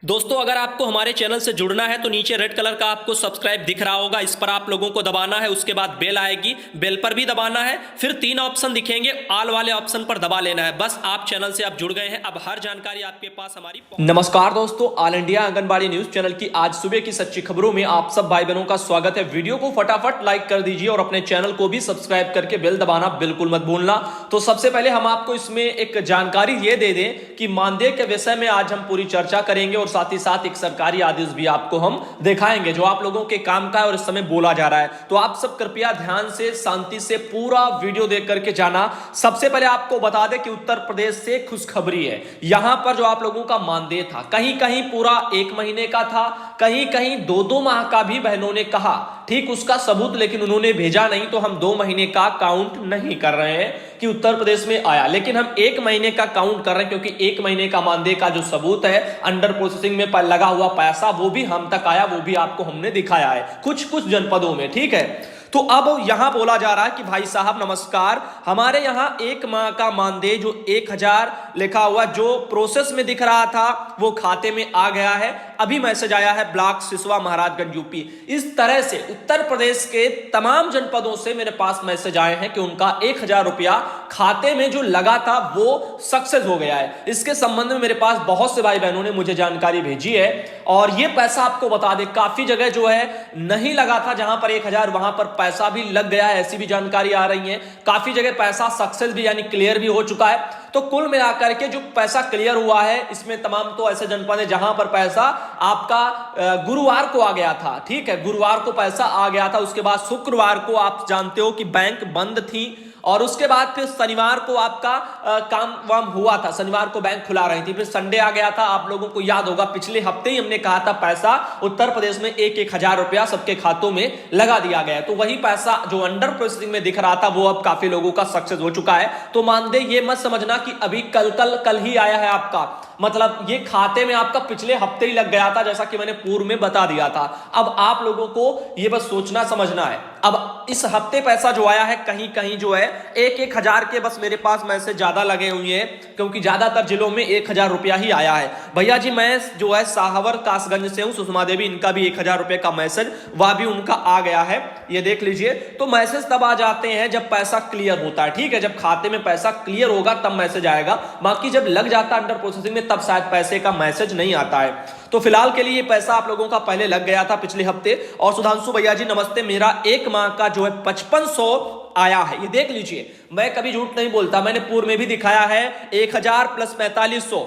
दोस्तों, अगर आपको हमारे चैनल से जुड़ना है तो नीचे रेड कलर का आपको सब्सक्राइब दिख रहा होगा, इस पर आप लोगों को दबाना है। उसके बाद बेल आएगी, बेल पर भी दबाना है। फिर 3 ऑप्शन दिखेंगे, ऑल वाले ऑप्शन पर दबा लेना है। बस आप चैनल से आप जुड़ गए हैं, अब हर जानकारी आपके पास हमारी। नमस्कार दोस्तों, all India anganwadi news channel की आज सुबह की सच्ची खबरों में आप सब भाई बहनों का स्वागत है। वीडियो को फटाफट लाइक कर दीजिए और अपने चैनल को भी सब्सक्राइब करके बेल दबाना बिल्कुल मत भूलना। तो सबसे पहले हम आपको इसमें एक जानकारी ये दे दें कि मानदेय के विषय में आज हम पूरी चर्चा करेंगे और साथ ही साथ एक सरकारी आदेश भी आपको हम दिखाएंगे जो आप लोगों के काम का है और इस समय बोला जा रहा है। तो आप सब कृपया ध्यान से शांति से पूरा वीडियो देख करके जाना। सबसे पहले आपको बता दें कि उत्तर प्रदेश से खुशखबरी है। यहां पर जो आप लोगों का मानदेय था, कहीं कहीं पूरा 1 महीने का था, कहीं कहीं 2-2 माह का भी बहनों ने कहा, ठीक उसका सबूत लेकिन उन्होंने भेजा नहीं, तो हम 2 महीने का काउंट नहीं कर रहे हैं कि उत्तर प्रदेश में आया, लेकिन हम 1 महीने का काउंट कर रहे हैं क्योंकि 1 महीने का मानदेय का जो सबूत है, अंडर प्रोसेसिंग में लगा हुआ पैसा, वो भी हम तक आया, वो भी आपको हमने दिखाया है कुछ कुछ जनपदों में। ठीक है, तो अब यहां बोला जा रहा है कि भाई साहब नमस्कार, हमारे यहां 1 माह का मानदेय जो 1000 लिखा हुआ जो प्रोसेस में दिख रहा था वो खाते में आ गया है। अभी मैसेज आया है ब्लॉक सिसवा महाराजगंज यूपी। इस तरह से उत्तर प्रदेश के तमाम जनपदों से मेरे पास मैसेज आए हैं कि उनका 1000 रुपया खाते में जो लगा था वो सक्सेस हो गया है। इसके संबंध में मेरे पास बहुत से भाई बहनों ने मुझे जानकारी भेजी है और ये पैसा आपको बता दें, काफी जगह जो है नहीं लगा था, जहां पर 1000 वहां पर पैसा भी लग गया है, ऐसी भी जानकारी आ रही है। काफी जगह पैसा सक्सेस भी यानी क्लियर भी हो चुका है। तो कुल मिलाकर के जो पैसा क्लियर हुआ है इसमें तमाम तो ऐसे जनपद है जहां पर पैसा आपका गुरुवार को आ गया था। ठीक है, गुरुवार को पैसा आ गया था, उसके बाद शुक्रवार को आप जानते हो कि बैंक बंद थी और उसके बाद फिर शनिवार को आपका काम वाम हुआ था, शनिवार को बैंक खुला रही थी, फिर संडे आ गया था। आप लोगों को याद होगा पिछले हफ्ते ही हमने कहा था पैसा उत्तर प्रदेश में 1-1000 रुपया सबके खातों में लगा दिया गया। तो वही पैसा जो अंडर प्रोसेसिंग में दिख रहा था वो अब काफी लोगों का सक्सेस हो चुका है। तो मानदेय ये मत समझना कि अभी कल ही आया है आपका, मतलब ये खाते में आपका पिछले हफ्ते ही लग गया था, जैसा कि मैंने पूर्व में बता दिया था। अब आप लोगों को ये बस सोचना समझना है, अब इस हफ्ते पैसा जो आया है कहीं कहीं जो है 1-1000 के बस मेरे पास मैसेज ज्यादा लगे हुए हैं क्योंकि ज्यादातर जिलों में 1000 रुपया ही आया है। भैया जी मैं जो है साहवर कासगंज से हूं, सुषमा देवी, इनका भी 1000 रुपए का मैसेज वह भी उनका आ गया है, ये देख लीजिए। तो मैसेज तब आ जाते हैं जब पैसा क्लियर होता है। ठीक है, जब खाते में पैसा क्लियर होगा तब मैसेज आएगा, बाकी जब लग जाता है अंडर प्रोसेसिंग में तब शायद पैसे का मैसेज नहीं आता है। तो फिलहाल के लिए पैसा आप लोगों का पहले लग गया था पिछले हफ्ते। और सुधांशु भैया जी नमस्ते, मेरा 1 माह का जो है 5500 आया है, ये देख लीजिए। मैं कभी झूठ नहीं बोलता, मैंने पूर्व में भी दिखाया है 1000 प्लस 4500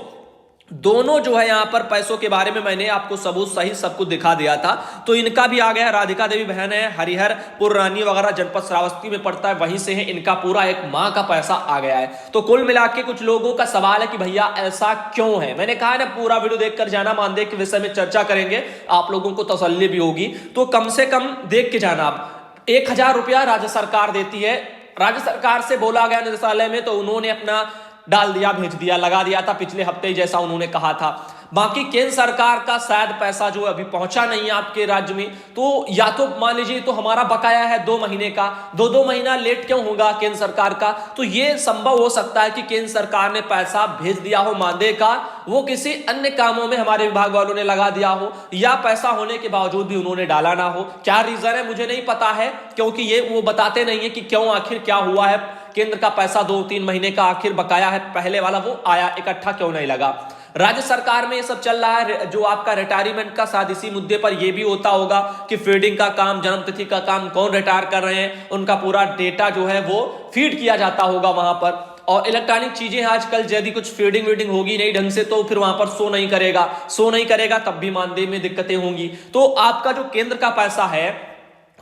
दोनों जो है यहां पर पैसों के बारे में मैंने आपको सबूत सही सब कुछ दिखा दिया था। तो इनका भी आ गया। राधिका देवी बहन है, हरिहरपुर रानी वगैरह जनपद श्रावस्ती में पड़ता है, वहीं से है, इनका पूरा 1 माह का पैसा आ गया है। तो कुल मिला के कुछ लोगों का सवाल है कि भैया ऐसा क्यों है। मैंने कहा ना पूरा वीडियो देखकर जाना, मानदेय के विषय में चर्चा करेंगे, आप लोगों को तसल्ली भी होगी। तो कम से कम देख के जाना। आप 1000 रुपया राज्य सरकार देती है, राज्य सरकार से बोला गया निदेशालय में, तो उन्होंने अपना डाल दिया, भेज दिया, लगा दिया था पिछले हफ्ते ही जैसा उन्होंने कहा था। बाकी केंद्र सरकार का शायद पैसा जो अभी पहुंचा नहीं है आपके राज्य में, तो या तो मान लीजिए तो हमारा बकाया है 2 महीने का, 2-2 महीना लेट क्यों होगा केंद्र सरकार का। तो ये संभव हो सकता है कि केंद्र सरकार ने पैसा भेज दिया हो मानदेय का, वो किसी अन्य कामों में हमारे विभाग वालों ने लगा दिया हो, या पैसा होने के बावजूद भी उन्होंने डाला ना हो। क्या रीजन है मुझे नहीं पता है, क्योंकि ये वो बताते नहीं है कि क्यों आखिर क्या हुआ है। केंद्र का पैसा 2-3 महीने का आखिर बकाया है पहले वाला, वो आया इकट्ठा क्यों नहीं लगा। राज्य सरकार में ये सब चल रहा है, जो आपका रिटायरमेंट का शायद इसी मुद्दे पर ये भी होता होगा कि फीडिंग का काम, जन्मतिथि का काम, कौन रिटायर कर रहे हैं, उनका पूरा डेटा जो है वो फीड किया जाता होगा वहां पर। और इलेक्ट्रॉनिक चीजें आजकल यदि कुछ फीडिंग वीडिंग होगी नहीं ढंग से तो फिर वहां पर शो नहीं करेगा, तब भी मानदेय में दिक्कतें होंगी। तो आपका जो केंद्र का पैसा है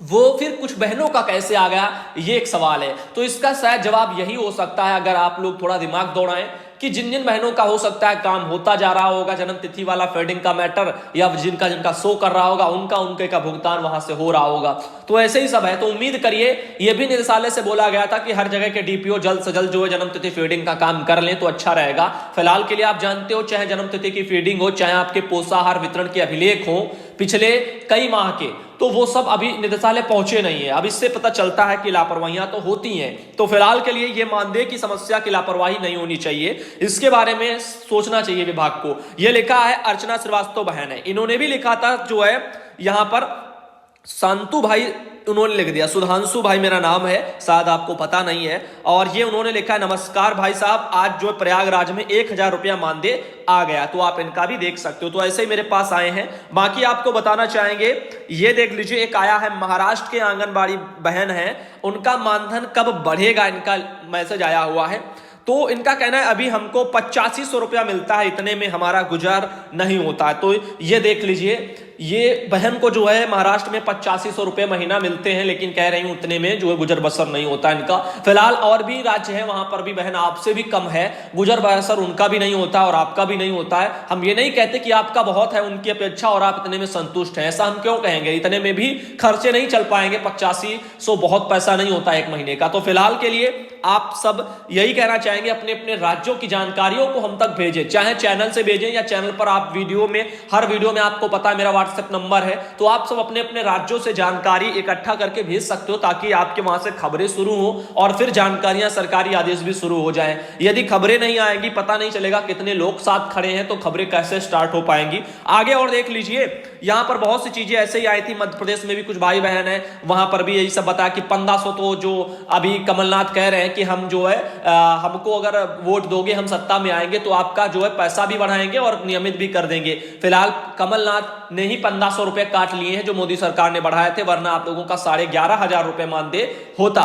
वो फिर कुछ बहनों का कैसे आ गया, ये एक सवाल है। तो इसका शायद जवाब यही हो सकता है, अगर आप लोग थोड़ा दिमाग दौड़ाएं, कि जिन जिन बहनों का हो सकता है काम होता जा रहा होगा, जन्म तिथि वाला फीडिंग का मैटर, या जिनका शो कर रहा होगा उनके का भुगतान वहां से हो रहा होगा। तो ऐसे ही सब है। तो उम्मीद करिए, ये भी निदेशालय से बोला गया था कि हर जगह के डीपीओ जल्द से जल्द जो है जन्म तिथि फीडिंग का काम कर लें तो अच्छा रहेगा। फिलहाल के लिए आप जानते हो, चाहे जन्म तिथि की फीडिंग हो, चाहे आपके पोषाहार वितरण के अभिलेख हो, पिछले कई माह के, तो वो सब अभी निदेशालय पहुंचे नहीं है। अब इससे पता चलता है कि लापरवाहियां तो होती हैं। तो फिलहाल के लिए ये मानदेय की समस्या की लापरवाही नहीं होनी चाहिए, इसके बारे में सोचना चाहिए विभाग को। ये लिखा है अर्चना श्रीवास्तव बहन है, इन्होंने भी लिखा था जो है यहां पर शांतु भाई, उन्होंने लिख दिया सुधांशु भाई मेरा नाम है, शायद आपको पता नहीं है। और ये उन्होंने लिखा है नमस्कार भाई साहब, आज जो प्रयागराज में 1000 रुपया मानदेय आ गया, तो आप इनका भी देख सकते हो। तो ऐसे ही मेरे पास आए हैं। बाकी आपको बताना चाहेंगे, ये देख लीजिए, एक आया है महाराष्ट्र के आंगनबाड़ी बहन है, उनका मानधन कब बढ़ेगा, इनका मैसेज आया हुआ है। तो इनका कहना है अभी हमको 8500 रुपया मिलता है, इतने में हमारा गुजार नहीं होता है। तो ये देख लीजिए, ये बहन को जो है महाराष्ट्र में 8500 रुपये महीना मिलते हैं, लेकिन कह रही हूं उतने में जो है गुजर बसर नहीं होता इनका। फिलहाल और भी राज्य है, वहां पर भी बहन आपसे भी कम है, गुजर बसर उनका भी नहीं होता और आपका भी नहीं होता है। हम ये नहीं कहते कि आपका बहुत है उनकी अपेक्षा और आप इतने में संतुष्ट हैं, ऐसा हम क्यों कहेंगे, इतने में भी खर्चे नहीं चल पाएंगे। 8500 बहुत पैसा नहीं होता एक महीने का। तो फिलहाल के लिए आप सब यही कहना चाहेंगे, अपने अपने राज्यों की जानकारियों को हम तक भेजें, चाहे चैनल से भेजें या चैनल पर आप वीडियो में, हर वीडियो में आपको पता है मेरा व्हाट्सएप नंबर है, तो आप सब अपने अपने राज्यों से जानकारी इकट्ठा करके भेज सकते हो, ताकि आपके वहां से खबरें शुरू हो और फिर जानकारियां, सरकारी आदेश भी शुरू हो जाएं। यदि खबरें नहीं आएंगी, पता नहीं चलेगा कितने लोग साथ खड़े हैं, तो खबरें कैसे स्टार्ट हो पाएंगी आगे। और देख लीजिए, यहां पर बहुत सी चीजें ऐसे ही आई थी, मध्य प्रदेश में भी कुछ भाई बहन है, वहां पर भी यही सब बताया कि 1500, तो जो अभी कमलनाथ कह रहे हैं कि हम जो है हमको अगर वोट दोगे, हम सत्ता में आएंगे, तो आपका जो है पैसा भी बढ़ाएंगे और नियमित भी कर देंगे। फिलहाल कमलनाथ ने ही 1500 रुपए काट लिए हैं जो मोदी सरकार ने बढ़ाए थे, वरना आप लोगों का 11,500 रुपए मानदेय होता,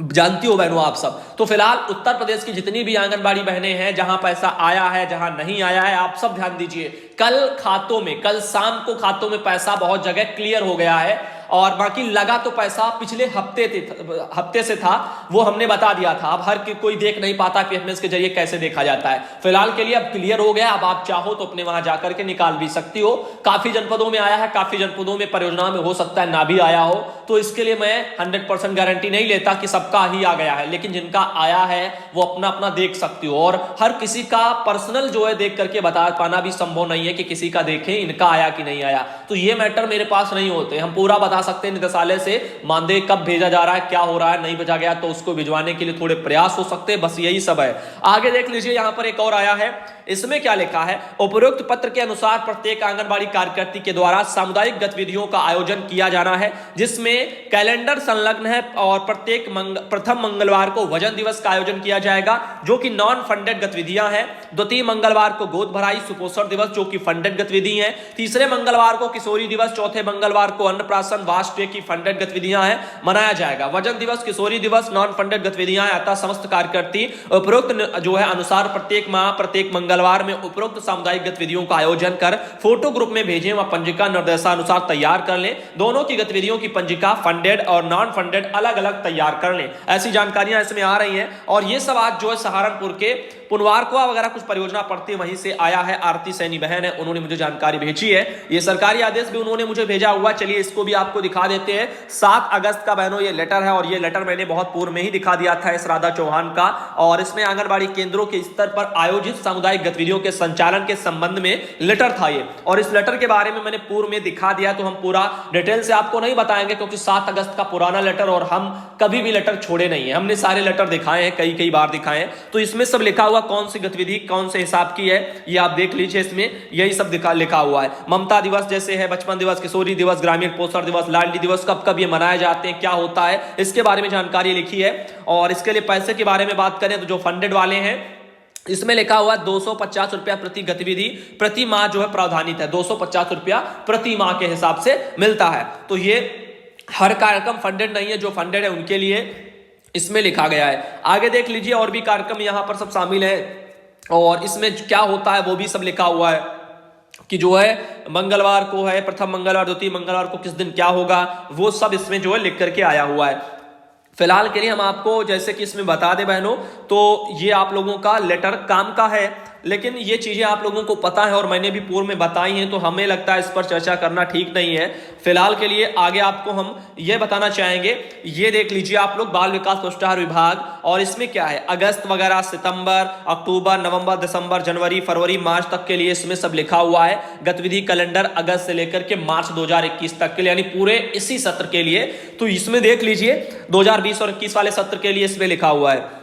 जानती हो बहनों आप सब। तो फिलहाल उत्तर प्रदेश की जितनी भी आंगनबाड़ी बहनें हैं, जहां पैसा आया है, जहां नहीं आया है, आप सब ध्यान दीजिए। कल खातों में, कल शाम को खातों में पैसा बहुत जगह क्लियर हो गया है, और बाकी लगा तो पैसा पिछले हफ्ते से था, वो हमने बता दिया था। अब हर कोई देख नहीं पाता पीएफएमएस के जरिए कैसे देखा जाता है। फिलहाल के लिए अब क्लियर हो गया, अब आप चाहो तो अपने वहां जाकर के निकाल भी सकती हो। काफी जनपदों में आया है, काफी जनपदों में परियोजना में हो सकता है ना भी आया हो, तो इसके लिए मैं 100% गारंटी नहीं लेता कि सबका ही आ गया है, लेकिन जिनका आया है वो अपना अपना देख सकती हो। और हर किसी का पर्सनल जो है देख करके बता पाना भी संभव नहीं है कि किसी का देखें इनका आया कि नहीं आया, तो ये मैटर मेरे पास नहीं होते। हम पूरा बता सकते हैं निदेशालय से मानदेय कब भेजा जा रहा है, क्या हो रहा है, नहीं भेजा गया तो उसको भिजवाने के लिए थोड़े प्रयास हो सकते हैं, बस यही सब है। आगे देख लीजिए, यहां पर एक और आया है, इसमें क्या लिखा है, उपरोक्त पत्र के अनुसार प्रत्येक आंगनबाड़ी कार्यकर्ती के द्वारा सामुदायिक गतिविधियों का आयोजन किया जाना है, जिसमें कैलेंडर संलग्न है, और प्रत्येक प्रथम मंगलवार को वजन दिवस का आयोजन किया जाएगा, जो कि नॉन फंडेड गतिविधियां हैं। द्वितीय मंगलवार को गोद भराई सुपोषण दिवस, जो कि फंडेड गतिविधि है। तीसरे मंगलवार को किशोरी दिवस, चौथे मंगलवार को अन्नप्राशन वास्ट की फंडेड गतिविधियां हैं, मनाया जाएगा। वजन दिवस, किशोरी दिवस, नॉन फंडेड गतिविधियां, अतः समस्त कार्यकर्ती उपरोक्त जो है अनुसार प्रत्येक माह प्रत्येक मंगलवार में उपरोक्त सामुदायिक गतिविधियों का आयोजन कर फोटो ग्रुप में भेजें व पंजिका निर्देशानुसार तैयार कर लें। दोनों की गतिविधियों की पंजिका फंडेड और नॉन फंडेड अलग अलग तैयार कर लें। ऐसी जानकारियां इसमें आ रही हैं, और ये सब आज जो है सहारनपुर के पुनवारकुआ वगैरह कुछ परियोजना पड़ती है, वहीं से आया है। आरती सैनी बहन है, उन्होंने मुझे जानकारी भेजी है, ये सरकारी आदेश भी उन्होंने मुझे भेजा हुआ। चलिए इसको भी आपको दिखा देते हैं। 7 अगस्त का बहनों ये लेटर है, और ये लेटर मैंने बहुत पूर्व में ही दिखा दिया था इस राधा चौहान का, और इसमें आंगनबाड़ी केंद्रों के स्तर पर आयोजित सामुदायिक गतिविधियों के संचालन के संबंध में लेटर था ये, और इस लेटर के बारे में मैंने पूर्व में दिखा दिया, तो हम पूरा डिटेल से आपको नहीं बताएंगे, क्योंकि 7 अगस्त का पुराना लेटर, और हम कभी भी लेटर छोड़े नहीं है, हमने सारे लेटर दिखाए हैं, कई बार दिखाए हैं। तो इसमें सब लिखा हुआ कौन सी गतिविधि कौन से हिसाब की है, ये आप देख लीजिए, इसमें यही सब लिखा हुआ है। ममता दिवस जैसे है, बचपन दिवस, किशोरी दिवस, ग्रामीण पोषण दिवस, लाडली दिवस, कब कब ये मनाए जाते हैं, क्या होता है, इसके बारे में जानकारी लिखी है। और इसके लिए पैसे के बारे में बात करें तो जो फंडेड वाले हैं, इसमें लिखा हुआ 250 रुपया प्रति गतिविधि प्रति माह जो है प्रावधानित है, 250 रुपया प्रति माह के हिसाब से मिलता है। तो ये हर कार्यक्रम फंडेड नहीं है, जो फंडेड है उनके लिए इसमें लिखा गया है। आगे देख लीजिए, और भी कार्यक्रम यहां पर सब शामिल है, और इसमें क्या होता है वो भी सब लिखा हुआ है, कि जो है मंगलवार को है प्रथम मंगलवार, द्वितीय मंगलवार को किस दिन क्या होगा, वो सब इसमें जो है लिख करके आया हुआ है। फिलहाल के लिए हम आपको जैसे कि इसमें बता दें बहनों, तो ये आप लोगों का लेटर काम का है, लेकिन ये चीजें आप लोगों को पता है और मैंने भी पूर्व में बताई हैं, तो हमें लगता है इस पर चर्चा करना ठीक नहीं है। फिलहाल के लिए आगे आपको हम ये बताना चाहेंगे, ये देख लीजिए आप लोग बाल विकास पुरस्कार विभाग, और इसमें क्या है अगस्त वगैरह, सितंबर, अक्टूबर, नवंबर, दिसंबर, जनवरी, फरवरी, मार्च तक के लिए इसमें सब लिखा हुआ है। गतिविधि कैलेंडर अगस्त से लेकर के मार्च 2021 तक के लिए, यानी पूरे इसी सत्र के लिए। तो इसमें देख लीजिए 2020 और 21 वाले सत्र के लिए इसमें लिखा हुआ है।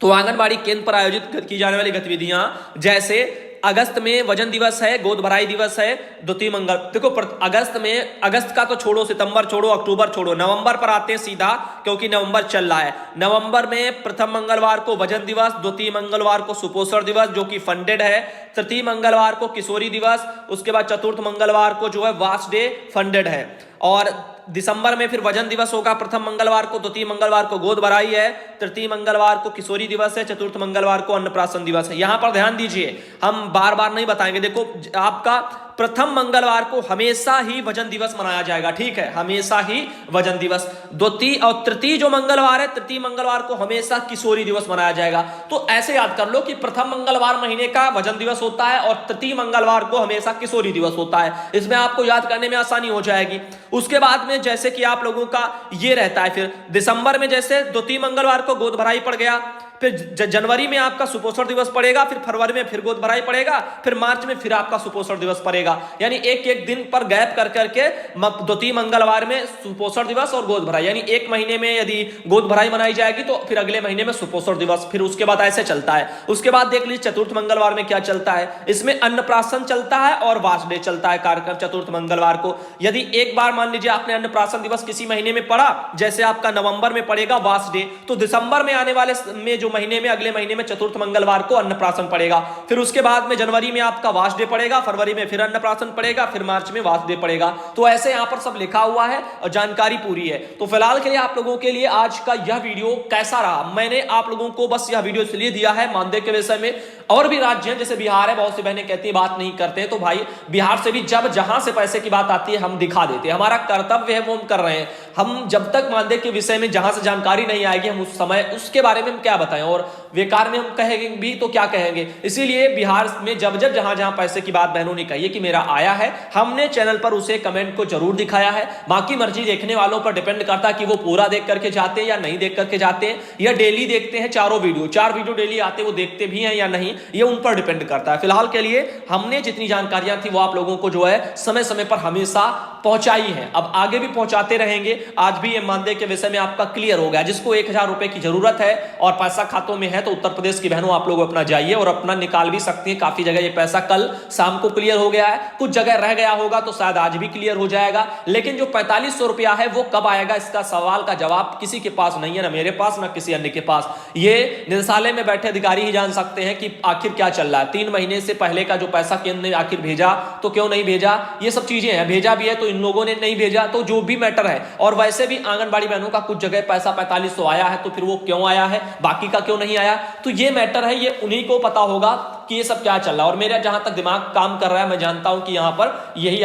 तो आंगनबाड़ी केंद्र पर आयोजित की जाने वाली गतिविधियां, जैसे अगस्त में वजन दिवस है, गोद भराई दिवस है, द्वितीय मंगल, देखो अगस्त में, अगस्त का तो छोड़ो, सितंबर छोड़ो, अक्टूबर छोड़ो, नवंबर पर आते हैं सीधा, क्योंकि नवंबर चल रहा है। नवंबर में प्रथम मंगलवार को वजन दिवस, द्वितीय मंगलवार को सुपोषण दिवस जो कि फंडेड है, तृतीय मंगलवार को किशोरी दिवस, उसके बाद चतुर्थ मंगलवार को जो है वाश डे फंडेड है, और दिसंबर में फिर वजन दिवस होगा प्रथम मंगलवार को, द्वितीय मंगलवार को गोद भराई है, तृतीय मंगलवार को किशोरी दिवस है, चतुर्थ मंगलवार को अन्नप्राशन दिवस है। यहां पर ध्यान दीजिए, हम बार बार नहीं बताएंगे। देखो आपका प्रथम मंगलवार को हमेशा ही वजन दिवस मनाया जाएगा, ठीक है, हमेशा ही वजन दिवस। द्वितीय और तृतीय जो मंगलवार है, तृतीय मंगलवार को हमेशा किशोरी दिवस मनाया जाएगा। तो ऐसे याद कर लो कि प्रथम मंगलवार महीने का वजन दिवस होता है और तृतीय मंगलवार को हमेशा किशोरी दिवस होता है। इसमें आपको याद करने में आसानी हो जाएगी। उसके बाद में जैसे कि आप लोगों का ये रहता है, फिर दिसंबर में जैसे द्वितीय मंगलवार को गोद भराई पड़ गया, फिर जनवरी में आपका सुपोषण दिवस पड़ेगा, फिर फरवरी में फिर गोद भराई पड़ेगा, फिर मार्च में फिर आपका सुपोषण दिवस पड़ेगा। यानी एक एक दिन पर गैप कर करके द्वितीय मंगलवार में सुपोषण दिवस और गोद भराई, यानी एक महीने में यदि गोद भराई मनाई जाएगी तो फिर अगले महीने में सुपोषण दिवस, फिर उसके बाद ऐसे चलता है। उसके बाद देख लीजिए चतुर्थ मंगलवार में क्या चलता है, इसमें अन्नप्राशन चलता है और वाश डे चलता है कार्यक्रम चतुर्थ मंगलवार को। यदि एक बार मान लीजिए आपने अन्नप्राशन दिवस किसी महीने में पड़ा, जैसे आपका नवंबर में पड़ेगा वाश डे, तो दिसंबर में आने वाले में महीने में, अगले महीने में चतुर्थ मंगलवार को अन्नप्राशन पड़ेगा। फिर उसके बाद में जनवरी में आपका वाश डे पड़ेगा, फरवरी में फिर अन्नप्राशन पड़ेगा, फिर मार्च में वाश डे पड़ेगा। तो ऐसे यहां पर सब लिखा हुआ है और जानकारी पूरी है। तो फिलहाल के लिए आप लोगों के लिए आज का यह वीडियो कैसा रहा, मैंने आप लोगों को बस यह वीडियो इसलिए दिया है मानदेय के विषय में। और भी राज्य हैं जैसे बिहार है, बहुत सी बहनें कहती हैं बात नहीं करते हैं, तो भाई बिहार से भी जब जहां से पैसे की बात आती है हम दिखा देते हैं, हमारा कर्तव्य है वो हम कर रहे हैं। हम जब तक मानदेय के विषय में जहां से जानकारी नहीं आएगी, हम उस समय उसके बारे में हम क्या बताएं, और बेकार में हम कहेंगे भी तो क्या कहेंगे। इसीलिए बिहार में जब जब जहां जहां पैसे की बात बहनों ने कही है कि मेरा आया है, हमने चैनल पर उसे कमेंट को जरूर दिखाया है। बाकी मर्जी देखने वालों पर डिपेंड करता है कि वो पूरा देख करके जाते हैं या नहीं देख करके जाते हैं, या डेली देखते हैं चारों वीडियो, 4 वीडियो डेली आते वो देखते भी हैं या नहीं, ये उन पर डिपेंड करता है। फिलहाल के लिए हमने जितनी जानकारियां थी वो आप लोगों को जो है समय समय पर हमेशा पहुंचाई है, अब आगे भी पहुंचाते रहेंगे। आज भी ये मानदेय के विषय में आपका क्लियर हो गया। जिसको 1000 रुपए की जरूरत है और पैसा खातों में है तो उत्तर प्रदेश की बहनों आप लोग अपना जाइए और अपना निकाल भी सकते हैं। काफी जगह ये पैसा कल शाम को क्लियर हो गया है, कुछ जगह रह गया होगा तो शायद आज भी क्लियर हो जाएगा। लेकिन जो 4500 रुपया है वो कब आएगा, इसका सवाल का जवाब किसी के पास नहीं है, ना मेरे पास ना किसी अन्य के पास। ये निदेशालय में बैठे अधिकारी ही जान सकते हैं कि आखिर क्या चल रहा है। 3 महीने से पहले का जो पैसा केंद्र ने आखिर भेजा तो क्यों नहीं भेजा, ये सब चीजें हैं। भेजा भी है तो इन लोगों ने नहीं भेजा, तो जो भी मैटर है। और वैसे भी आंगनबाड़ी बहनों का कुछ जगह पैसा 4500 आया है, तो फिर वो क्यों आया है, बाकी का क्यों नहीं आया, तो ये मैटर है, ये उन्हीं को पता होगा कि ये सब क्या चल रहा है। और मेरा जहां तक दिमाग काम कर रहा है, मैं जानता हूं कि यहां पर यही